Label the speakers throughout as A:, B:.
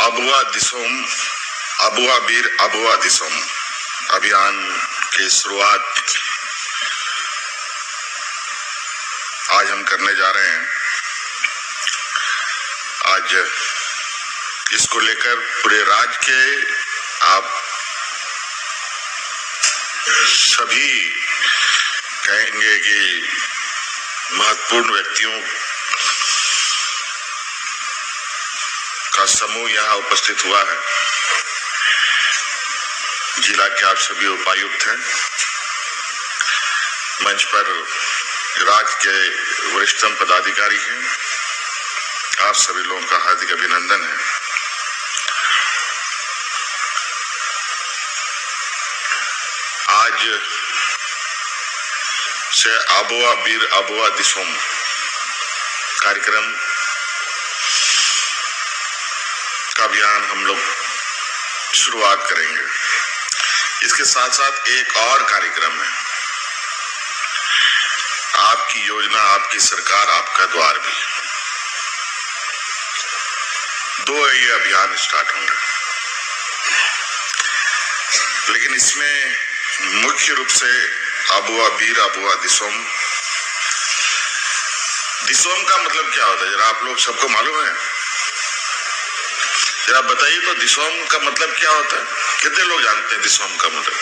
A: अबुआ दिसोम अबुआ बीर अबुआ दिसोम अभियान की शुरुआत आज हम करने जा रहे हैं। आज इसको लेकर पूरे राज्य के आप सभी कहेंगे कि महत्वपूर्ण व्यक्तियों का समूह यहाँ उपस्थित हुआ है। जिला के आप सभी उपायुक्त हैं, मंच पर राज्य के वरिष्ठतम पदाधिकारी हैं, आप सभी लोगों का हार्दिक अभिनंदन है। आज से अबुआ बीर अबुआ दिसोम कार्यक्रम का अभियान हम लोग शुरुआत करेंगे। इसके साथ साथ एक और कार्यक्रम है, आपकी योजना आपकी सरकार आपका द्वार भी। दो ये अभियान स्टार्ट होंगे, लेकिन इसमें मुख्य रूप से अबुआ बीर अबुआ दिसोम। दिसोम का मतलब क्या होता है, जरा आप लोग सबको मालूम है? जरा बताइए तो दिसोम का मतलब क्या होता है? कितने लोग जानते हैं दिसोम का मतलब?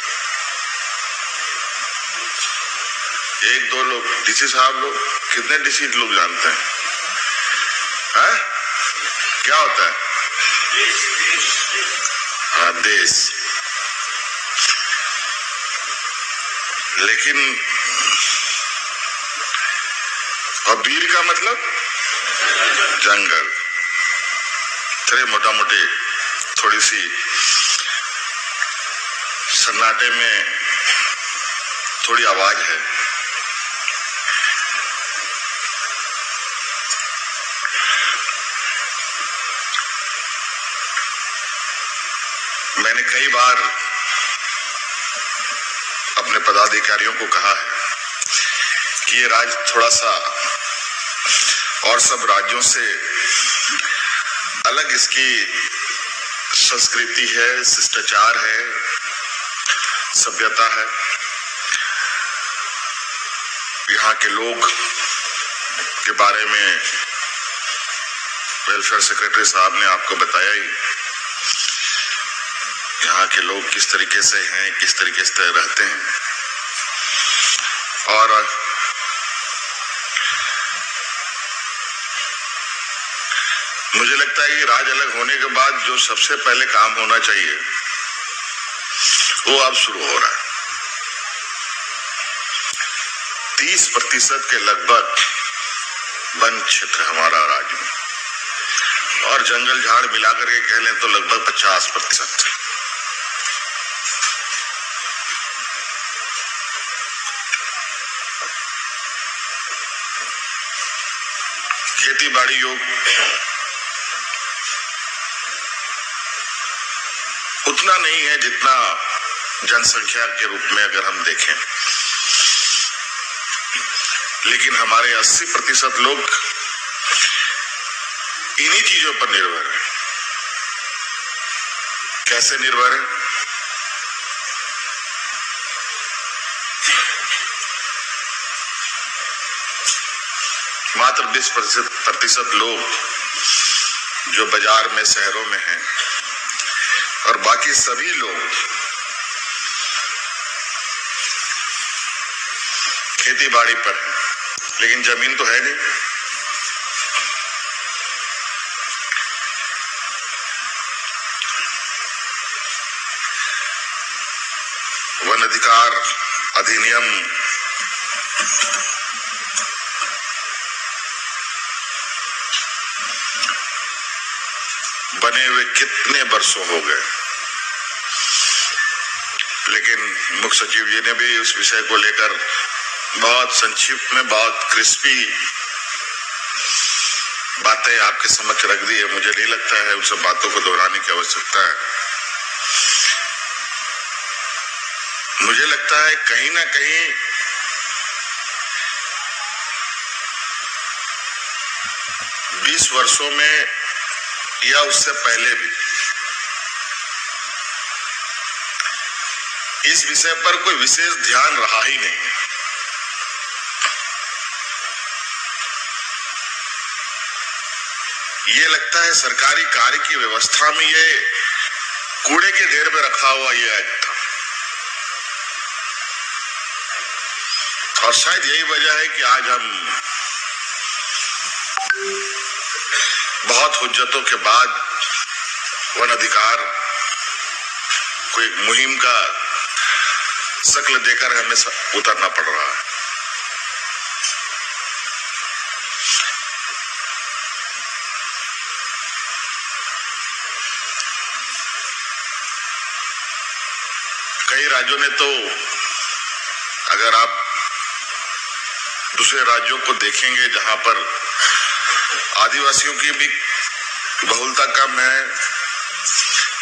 A: एक दो लोग, डीसी साहब लोग, कितने डीसी लोग जानते हैं? है? क्या होता है? हाँ, देश। लेकिन और बीर का मतलब जंगल। चलिए मोटा मोटी थोड़ी सी सन्नाटे में थोड़ी आवाज है। मैंने कई बार अपने पदाधिकारियों को कहा है कि ये राज्य थोड़ा सा और सब राज्यों से अलग इसकी संस्कृति है, शिष्टाचार है, सभ्यता है। यहाँ के लोग के बारे में वेलफेयर सेक्रेटरी साहब ने आपको बताया ही। यहाँ के लोग किस तरीके से हैं, किस तरीके से रहते हैं। और मुझे लगता है कि राज्य अलग होने के बाद जो सबसे पहले काम होना चाहिए वो अब शुरू हो रहा है। 30% के लगभग वन क्षेत्र हमारा राज्य में, और जंगल झाड़ मिलाकर के कह लें तो लगभग 50%। खेती बाड़ी योग उतना नहीं है जितना जनसंख्या के रूप में अगर हम देखें, लेकिन हमारे 80% लोग इन्हीं चीजों पर निर्भर है। कैसे निर्भर है? मात्र 20% लोग जो बाजार में, शहरों में हैं, और बाकी सभी लोग खेती बाड़ी पर हैं, लेकिन जमीन तो है नहीं। वन अधिकार अधिनियम बने हुए कितने वर्षों हो गए, लेकिन मुख्य सचिव जी ने भी उस विषय को लेकर बहुत संक्षिप्त में, बहुत क्रिस्पी बातें आपके समक्ष रख दी है। मुझे नहीं लगता है उन सब बातों को दोहराने की आवश्यकता है। मुझे लगता है कहीं ना कहीं बीस वर्षों में या उससे पहले भी इस विषय पर कोई विशेष ध्यान रहा ही नहीं। ये लगता है सरकारी कार्य की व्यवस्था में ये कूड़े के ढेर में रखा हुआ ये एक्ट था, और शायद यही वजह है कि आज हम बहुत हुज्जतों के बाद वन अधिकार को एक मुहिम का शक्ल देकर हमें उतरना पड़ रहा है। कई राज्यों ने तो, अगर आप दूसरे राज्यों को देखेंगे जहां पर आदिवासियों की भी बहुलता कम है,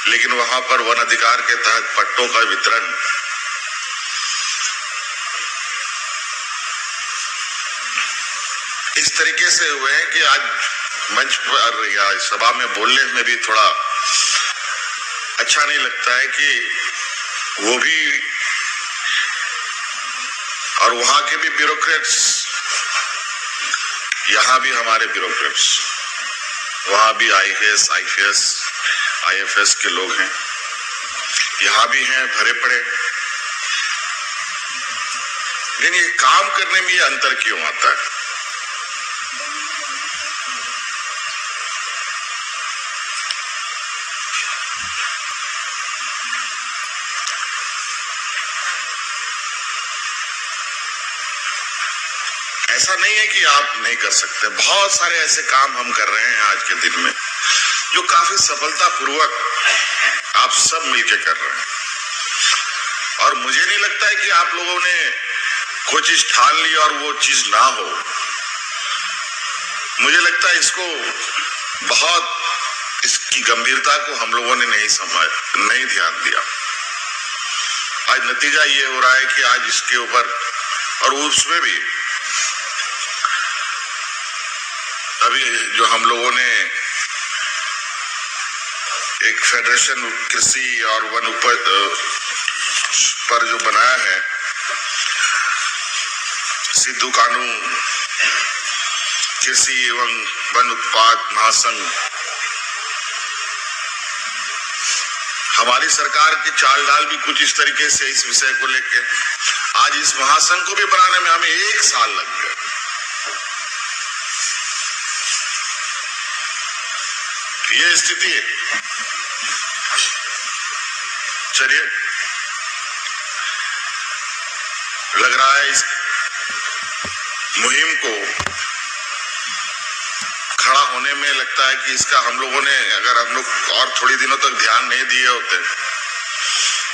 A: लेकिन वहां पर वन अधिकार के तहत पट्टों का वितरण इस तरीके से हुए हैं कि आज मंच पर या सभा में बोलने में भी थोड़ा अच्छा नहीं लगता है कि वो भी और वहां के भी ब्यूरोक्रेट्स, यहां भी हमारे ब्यूरोक्रेट्स, वहां भी आईएएस, आईपीएस, आईएफएस के लोग हैं, यहां भी हैं भरे पड़े। लेकिन ये काम करने में ये अंतर क्यों आता है? ऐसा नहीं है कि आप नहीं कर सकते, बहुत सारे ऐसे काम हम कर रहे हैं आज के दिन में जो काफी सफलतापूर्वक आप सब मिलकर कर रहे हैं, और मुझे नहीं लगता है कि आप लोगों ने कोई चीज ठान ली और वो चीज ना हो। मुझे लगता है इसको बहुत, इसकी गंभीरता को हम लोगों ने नहीं ध्यान दिया। आज नतीजा ये हो रहा है कि आज इसके ऊपर, और उसमें भी अभी जो हम लोगों ने एक फेडरेशन कृषि और वन उपज पर जो बनाया है, सिद्धू कानू कृषि एवं वन उत्पाद महासंघ, हमारी सरकार की चाल ढाल भी कुछ इस तरीके से इस विषय को लेकर, आज इस महासंघ को भी बनाने में हमें 1 साल लग गया। ये स्थिति है। चलिए, लग रहा है इस मुहिम को खड़ा होने में लगता है कि इसका हम लोगों ने, अगर हम लोग और थोड़ी दिनों तक ध्यान नहीं दिए होते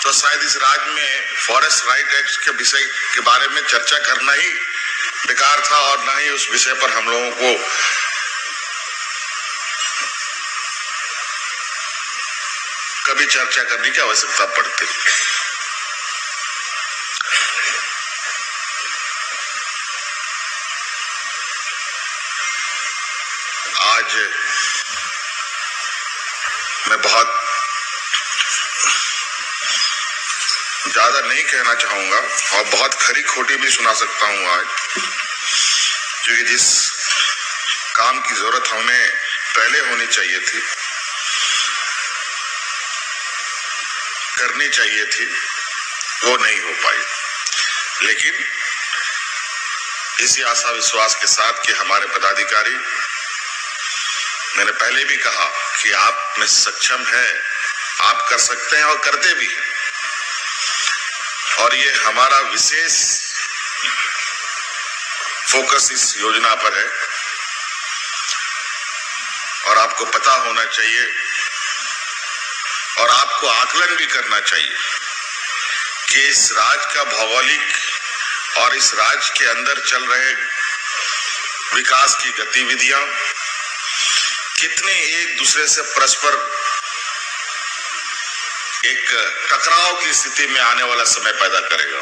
A: तो शायद इस राज्य में फॉरेस्ट राइट एक्ट के विषय के बारे में चर्चा करना ही बेकार था, और ना ही उस विषय पर हम लोगों को कभी चर्चा करने की आवश्यकता पड़ती। आज मैं बहुत ज्यादा नहीं कहना चाहूंगा और बहुत खरी खोटी भी सुना सकता हूं आज, क्योंकि जिस काम की जरूरत हमें पहले होनी चाहिए थी, करनी चाहिए थी, वो नहीं हो पाई। लेकिन इसी आशा विश्वास के साथ कि हमारे पदाधिकारी, मैंने पहले भी कहा कि आप में सक्षम है, आप कर सकते हैं और करते भी हैं, और ये हमारा विशेष फोकस इस योजना पर है। और आपको पता होना चाहिए और आपको आकलन भी करना चाहिए कि इस राज्य का भौगोलिक और इस राज्य के अंदर चल रहे विकास की गतिविधियां कितने एक दूसरे से परस्पर एक टकराव की स्थिति में आने वाला समय पैदा करेगा।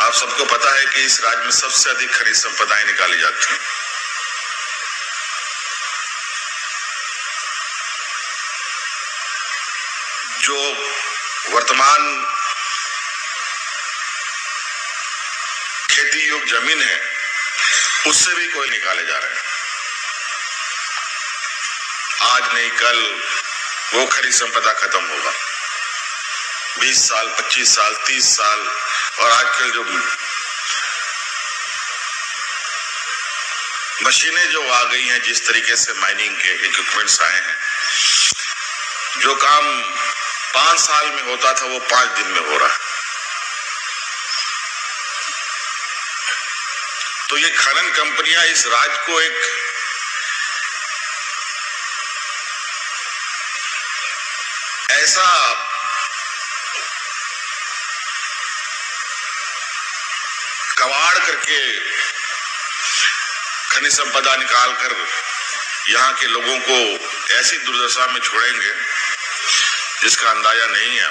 A: आप सबको पता है कि इस राज्य में सबसे अधिक खनिज संपदाएं निकाली जाती हैं। जो वर्तमान खेती योग्य जमीन है उससे भी कोई निकाले जा रहे हैं। आज नहीं कल वो खरी संपदा खत्म होगा। 20 साल, 25 साल, 30 साल, और आजकल जो मशीनें जो आ गई हैं, जिस तरीके से माइनिंग के इक्विपमेंट्स आए हैं, जो काम 5 साल में होता था वो 5 दिन में हो रहा है। तो ये खनन कंपनियां इस राज्य को एक ऐसा कबाड़ करके खनिज संपदा निकालकर यहाँ के लोगों को ऐसी दुर्दशा में छोड़ेंगे जिसका अंदाजा नहीं है।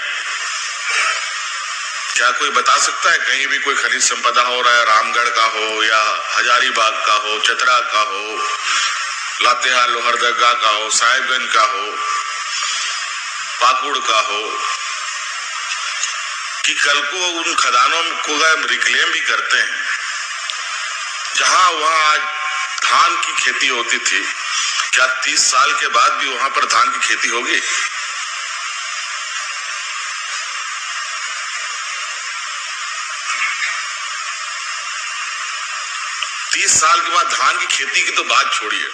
A: क्या कोई बता सकता है कहीं भी कोई खनिज संपदा हो रहा है? रामगढ़ का हो या हजारीबाग का हो, चतरा का हो, लातेहार लोहरदगा का हो, साहिबगंज का हो, पाकुड़ का हो, कि कल को उन खदानों को रिक्लेम भी करते हैं, जहां वहां आज धान की खेती होती थी, क्या 30 साल के बाद भी वहां पर धान की खेती होगी? साल के बाद धान की खेती की तो बात छोड़िए,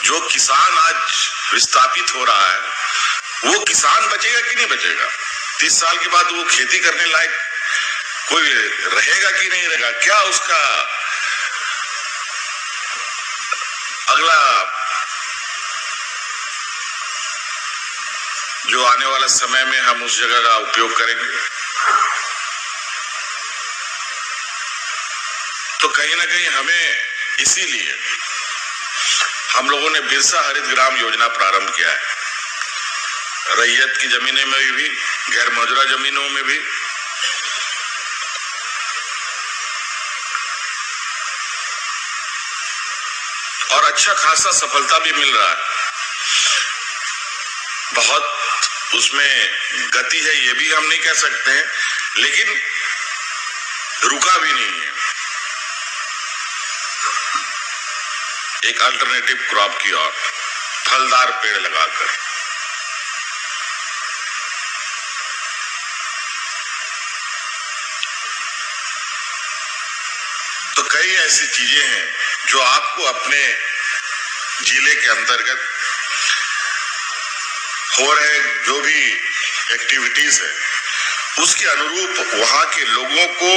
A: जो किसान आज विस्थापित हो रहा है वो किसान बचेगा कि नहीं बचेगा? 30 साल के बाद वो खेती करने लायक कोई रहेगा कि नहीं रहेगा? क्या उसका अगला जो आने वाला समय में हम उस जगह का उपयोग करेंगे? तो कहीं ना कहीं हमें इसीलिए हम लोगों ने बिरसा हरित ग्राम योजना प्रारंभ किया है। रैयत की जमीनें में भी, गैर मौजूदा जमीनों में भी, और अच्छा खासा सफलता भी मिल रहा है। बहुत उसमें गति है ये भी हम नहीं कह सकते हैं, लेकिन रुका भी नहीं है एक अल्टरनेटिव क्रॉप की ओर, फलदार पेड़ लगाकर। तो कई ऐसी चीजें हैं जो आपको अपने जिले के अंतर्गत हो रहे जो भी एक्टिविटीज है उसके अनुरूप वहां के लोगों को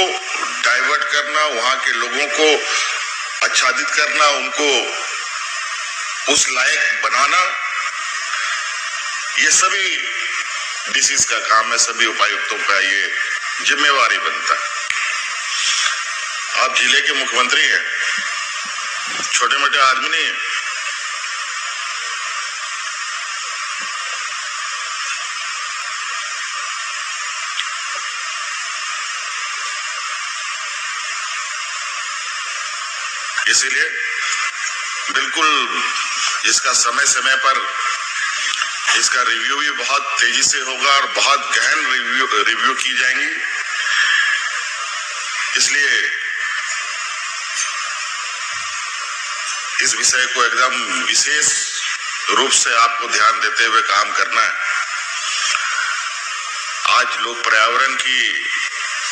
A: डाइवर्ट करना, वहां के लोगों को आच्छादित करना, उनको उस लायक बनाना, ये सभी डीसीज का काम है, सभी उपायुक्तों का ये जिम्मेवारी बनता है। आप जिले के मुख्यमंत्री हैं, छोटे मोटे आदमी नहीं है। इसीलिए बिल्कुल इसका समय समय पर इसका रिव्यू भी बहुत तेजी से होगा और बहुत गहन रिव्यू की जाएंगी। इसलिए इस विषय को एकदम विशेष रूप से आपको ध्यान देते हुए काम करना है। आज लोग पर्यावरण की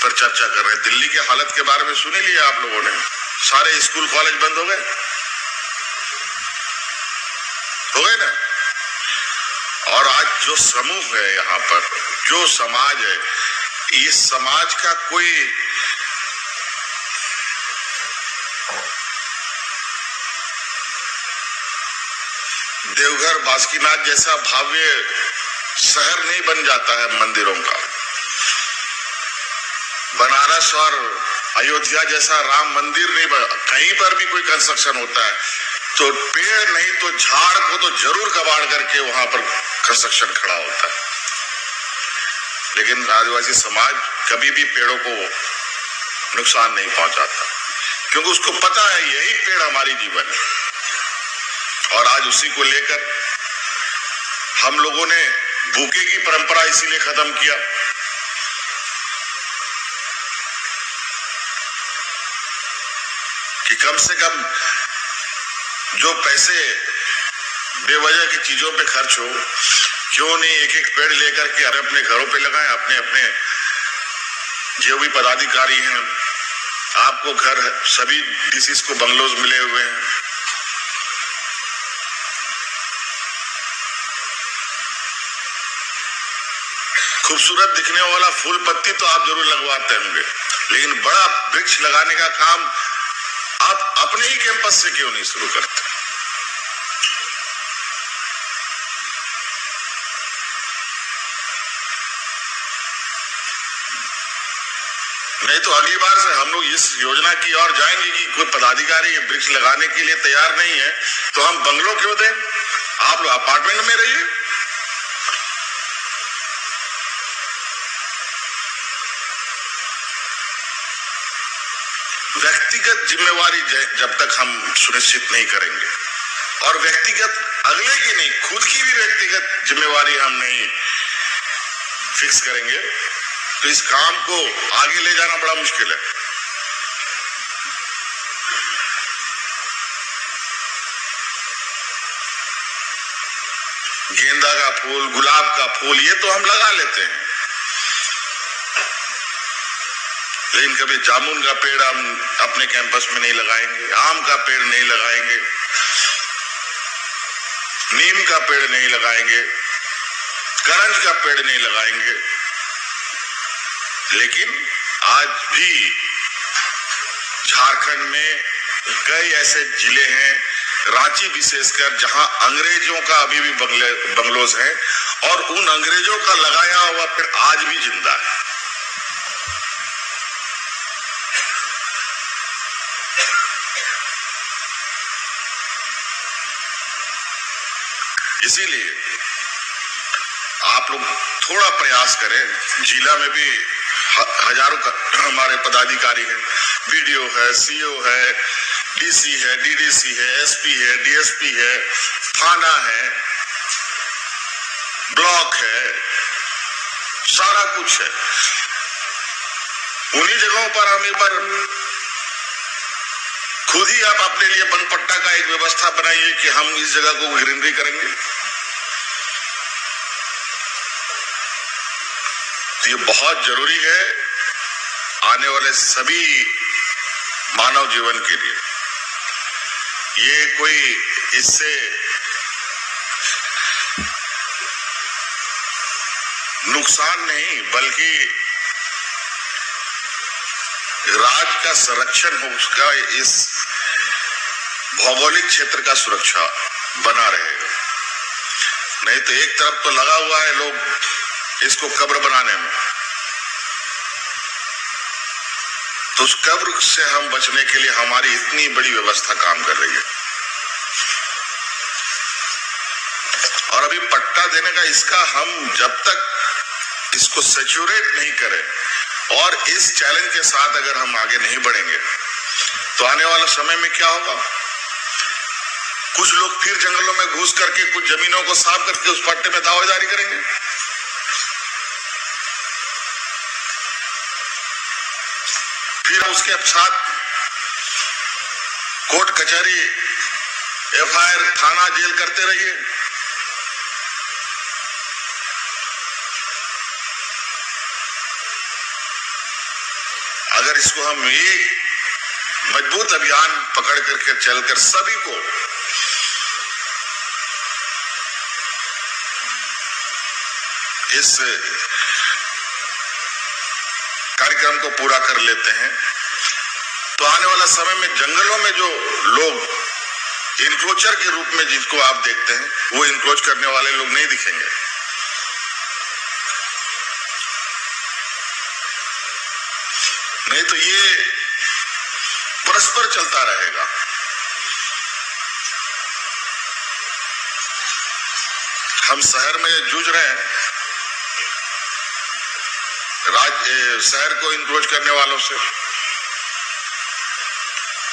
A: पर चर्चा कर रहे हैं। दिल्ली की हालत के बारे में सुन ही लिया आप लोगों ने, सारे स्कूल कॉलेज बंद हो गए ना। और आज जो समूह है यहाँ पर, जो समाज है, इस समाज का कोई देवघर बासुकीनाथ जैसा भव्य शहर नहीं बन जाता है मंदिरों का। बनारस और अयोध्या जैसा राम मंदिर नहीं, कहीं पर भी कोई कंस्ट्रक्शन होता है तो पेड़ नहीं तो झाड़ को तो जरूर कबाड़ करके वहां पर कंस्ट्रक्शन खड़ा होता है। लेकिन आदिवासी समाज कभी भी पेड़ों को नुकसान नहीं पहुंचाता, क्योंकि उसको पता है यही पेड़ हमारी जीवन है। और आज उसी को लेकर हम लोगों ने भूखे की परंपरा इसीलिए खत्म किया। कि कम से कम जो पैसे बेवजह की चीजों पे खर्च हो, क्यों नहीं एक एक पेड़ लेकर के अपने घरों पे लगाएं। अपने अपने जो भी पदाधिकारी हैं, आपको घर सभी डीसीज को बंगलोज मिले हुए हैं, खूबसूरत दिखने वाला फूल पत्ती तो आप जरूर लगवाते होंगे, लेकिन बड़ा वृक्ष लगाने का काम आप अपने ही कैंपस से क्यों नहीं शुरू करते? नहीं तो अगली बार से हम लोग इस योजना की ओर जाएंगे कि कोई पदाधिकारी वृक्ष लगाने के लिए तैयार नहीं है तो हम बंगलो क्यों दें? आप लोग अपार्टमेंट में रहिए। व्यक्तिगत जिम्मेवारी जब तक हम सुनिश्चित नहीं करेंगे और व्यक्तिगत अगले की नहीं, खुद की भी व्यक्तिगत जिम्मेवारी हम नहीं फिक्स करेंगे तो इस काम को आगे ले जाना बड़ा मुश्किल है। गेंदा का फूल, गुलाब का फूल ये तो हम लगा लेते हैं, लेकिन कभी जामुन का पेड़ हम अपने कैंपस में नहीं लगाएंगे, आम का पेड़ नहीं लगाएंगे, नीम का पेड़ नहीं लगाएंगे, करंज का पेड़ नहीं लगाएंगे। लेकिन आज भी झारखंड में कई ऐसे जिले हैं, रांची विशेषकर, जहां अंग्रेजों का अभी भी बंगलोज हैं और उन अंग्रेजों का लगाया हुआ पेड़ आज भी जिंदा है। इसीलिए आप लोग थोड़ा प्रयास करें। जिला में भी हजारों हमारे पदाधिकारी हैं, बीडीओ है, सीओ है, डीसी है, डीडीसी है, एसपी है, डीएसपी है, थाना है, ब्लॉक है, सारा कुछ है। उन्हीं जगहों पर हम एक बार खुद ही आप अपने लिए बनपट्टा का एक व्यवस्था बनाइए कि हम इस जगह को ग्रीनरी करेंगे। तो ये बहुत जरूरी है आने वाले सभी मानव जीवन के लिए। ये कोई इससे नुकसान नहीं बल्कि राज्य का संरक्षण होगा, इस भौगोलिक क्षेत्र का सुरक्षा बना रहेगा। नहीं तो एक तरफ तो लगा हुआ है लोग इसको कब्र बनाने में, तो उस कब्र से हम बचने के लिए हमारी इतनी बड़ी व्यवस्था काम कर रही है। और अभी पट्टा देने का इसका हम जब तक इसको सैचुरेट नहीं करें और इस चैलेंज के साथ अगर हम आगे नहीं बढ़ेंगे तो आने वाला समय में क्या होगा? कुछ लोग फिर जंगलों में घुस करके कुछ जमीनों को साफ करके उस पट्टे में दावेदारी करेंगे। फिर उसके साथ कोर्ट कचहरी, एफआईआर, थाना, जेल करते रहिए। अगर इसको हम एक मजबूत अभियान पकड़ करके चलकर सभी को इस कार्यक्रम को पूरा कर लेते हैं तो आने वाला समय में जंगलों में जो लोग इनक्रोचर के रूप में जिसको आप देखते हैं वो इनक्रोच करने वाले लोग नहीं दिखेंगे। नहीं तो ये परस्पर चलता रहेगा। हम शहर में जूझ रहे हैं शहर को इनक्रोच करने वालों से,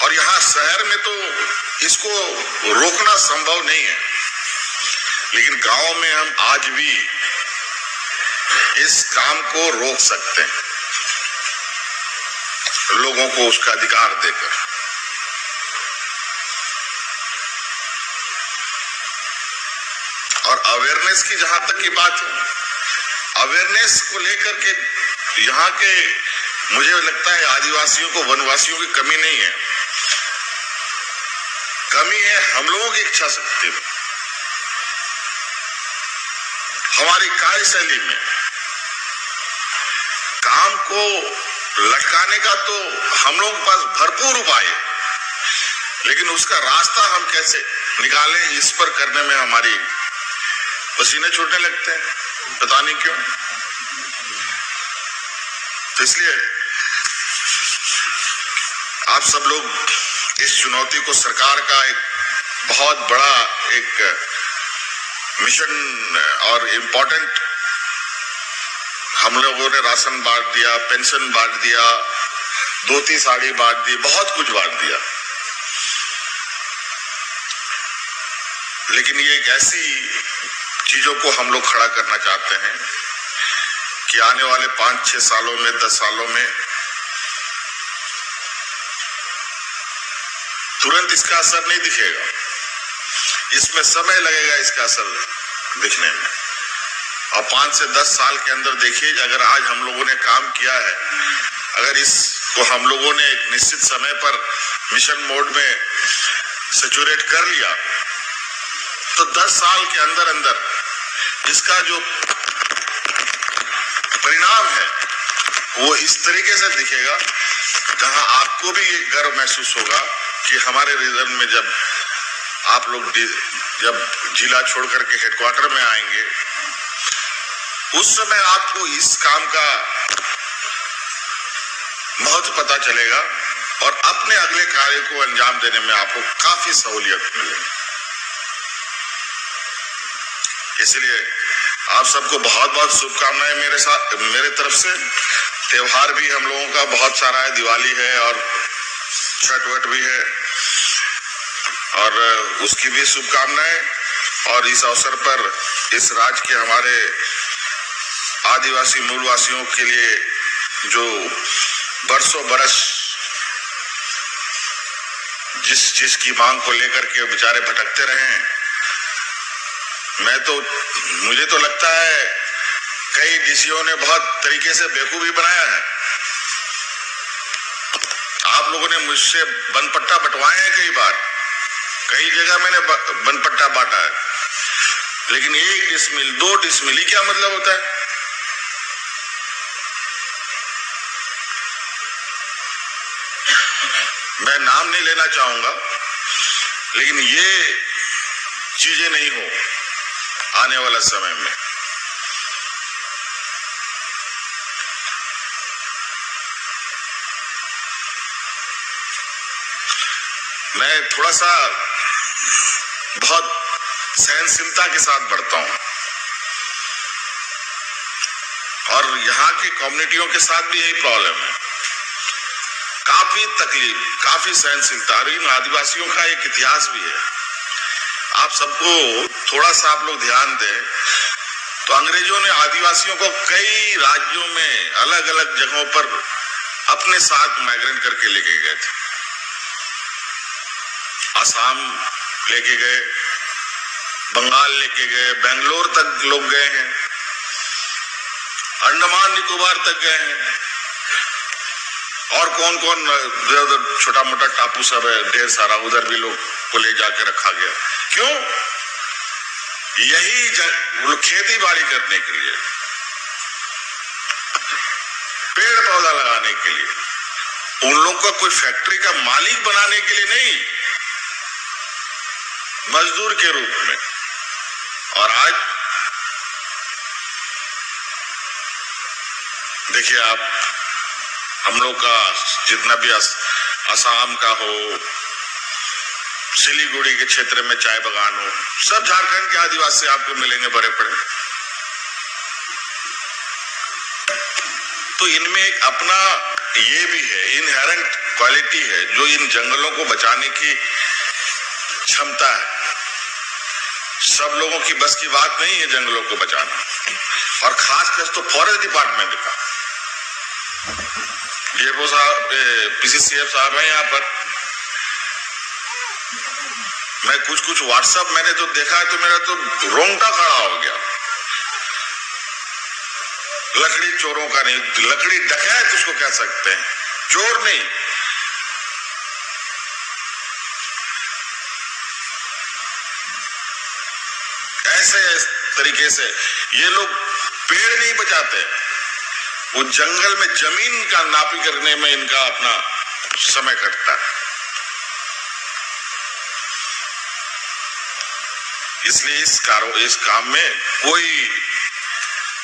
A: और यहां शहर में तो इसको रोकना संभव नहीं है, लेकिन गांव में हम आज भी इस काम को रोक सकते हैं, लोगों को उसका अधिकार देकर। और अवेयरनेस की जहां तक की बात है, अवेयरनेस को लेकर के यहाँ के मुझे लगता है आदिवासियों को, वनवासियों की कमी नहीं है, कमी है हम लोगों की इच्छा शक्ति में, हमारी कार्यशैली में। काम को लटकाने का तो हम लोगों के पास भरपूर उपाय है, लेकिन उसका रास्ता हम कैसे निकालें, इस पर करने में हमारी पसीने छूटने लगते हैं, पता नहीं क्यों। तो इसलिए आप सब लोग इस चुनौती को, सरकार का एक बहुत बड़ा एक मिशन और इम्पोर्टेंट, हम लोगों ने राशन बांट दिया, पेंशन बांट दिया, धोती साड़ी बांट दी, बहुत कुछ बांट दिया, लेकिन ये एक ऐसी चीजों को हम लोग खड़ा करना चाहते हैं कि आने वाले 5-6 सालों में, 10 सालों में तुरंत इसका असर नहीं दिखेगा, इसमें समय लगेगा इसका असर दिखने में। और 5 से 10 साल के अंदर देखिए, अगर आज हम लोगों ने काम किया है, अगर इसको हम लोगों ने एक निश्चित समय पर मिशन मोड में सैचुरेट कर लिया, तो 10 साल के अंदर अंदर इसका जो परिणाम है वो इस तरीके से दिखेगा, जहां आपको भी गर्व महसूस होगा कि हमारे रीजन में जब आप लोग जब जिला छोड़ करके हेडक्वार्टर में आएंगे, उस समय आपको इस काम का महत्व पता चलेगा और अपने अगले कार्य को अंजाम देने में आपको काफी सहूलियत मिलेगी। इसलिए आप सबको बहुत बहुत शुभकामनाएं मेरे तरफ से। त्योहार भी हम लोगों का बहुत सारा है, दिवाली है और छठ वट भी है, और उसकी भी शुभकामनाएं। और इस अवसर पर इस राज्य के हमारे आदिवासी मूलवासियों के लिए जो बरसों बरस जिस की मांग को लेकर के बेचारे भटकते रहे हैं, मुझे तो लगता है कई डीसीओ ने बहुत तरीके से बेवकूफी बनाया है। आप लोगों ने मुझसे बनपट्टा बंटवाए हैं कई बार, कई जगह मैंने बनपट्टा बांटा है, लेकिन 1 डिसमिल 2 डिसमिल क्या मतलब होता है? मैं नाम नहीं लेना चाहूंगा, लेकिन ये चीजें नहीं हो आने वाला समय में। मैं थोड़ा सा बहुत सहनशीलता के साथ बढ़ता हूं, और यहाँ की कम्युनिटियों के साथ भी यही प्रॉब्लम है, काफी तकलीफ, काफी सहनशीलता। और इन आदिवासियों का एक इतिहास भी है, आप सबको थोड़ा सा आप लोग ध्यान दें तो अंग्रेजों ने आदिवासियों को कई राज्यों में अलग अलग जगहों पर अपने साथ माइग्रेट करके लेके गए थे। असम लेके गए, बंगाल लेके गए, बेंगलोर तक लोग गए हैं, अंडमान निकोबार तक गए हैं, और कौन कौन उधर छोटा मोटा टापू सब है ढेर सारा, उधर भी लोग को ले जाके रखा गया। क्यों? यही खेती बाड़ी करने के लिए, पेड़ पौधा लगाने के लिए, उन लोगों का कोई फैक्ट्री का मालिक बनाने के लिए नहीं, मजदूर के रूप में। और आज देखिए आप, हम लोग का जितना भी असम का हो, सिलीगुड़ी के क्षेत्र में चाय बागान हो, सब झारखंड के आदिवासी आपको मिलेंगे बड़े बड़े। तो इनमें एक अपना ये भी है, इनहेरेंट क्वालिटी है, जो इन जंगलों को बचाने की क्षमता है। सब लोगों की बस की बात नहीं है जंगलों को बचाना, और खासकर तो फॉरेस्ट डिपार्टमेंट का। डीएफओ साहब, पीसीसीएफ साहब हैं यहाँ पर। मैं कुछ व्हाट्सएप मैंने तो देखा है तो मेरा तो रोंगटा खड़ा हो गया। लकड़ी चोरों का नहीं, लकड़ी डकैत उसको कह सकते हैं, चोर नहीं। ऐसे तरीके से ये लोग पेड़ नहीं बचाते, वो जंगल में जमीन का नापी करने में इनका अपना समय कटता है। इसलिए इस काम में कोई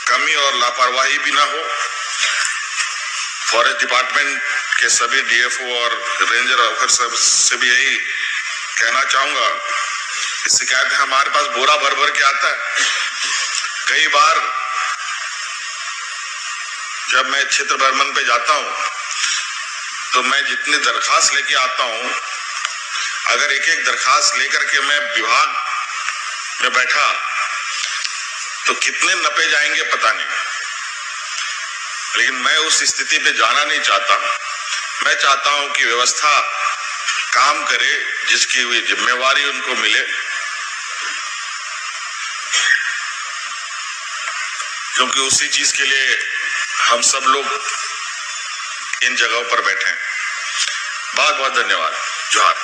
A: कमी और लापरवाही भी ना हो। फॉरेस्ट डिपार्टमेंट के सभी डीएफओ और रेंजर ऑफिसर से भी यही कहना चाहूंगा, शिकायत हमारे पास बोरा भर भर के आता है। कई बार जब मैं क्षेत्र भ्रमण पे जाता हूं तो मैं जितनी दरखास्त लेके आता हूं, अगर एक एक दरखास्त लेकर के मैं विभाग में बैठा तो कितने नपे जाएंगे पता नहीं। लेकिन मैं उस स्थिति पे जाना नहीं चाहता। मैं चाहता हूं कि व्यवस्था काम करे, जिसकी हुई जिम्मेवारी उनको मिले, क्योंकि उसी चीज के लिए हम सब लोग इन जगहों पर बैठे हैं। बहुत बहुत धन्यवाद। जोहार।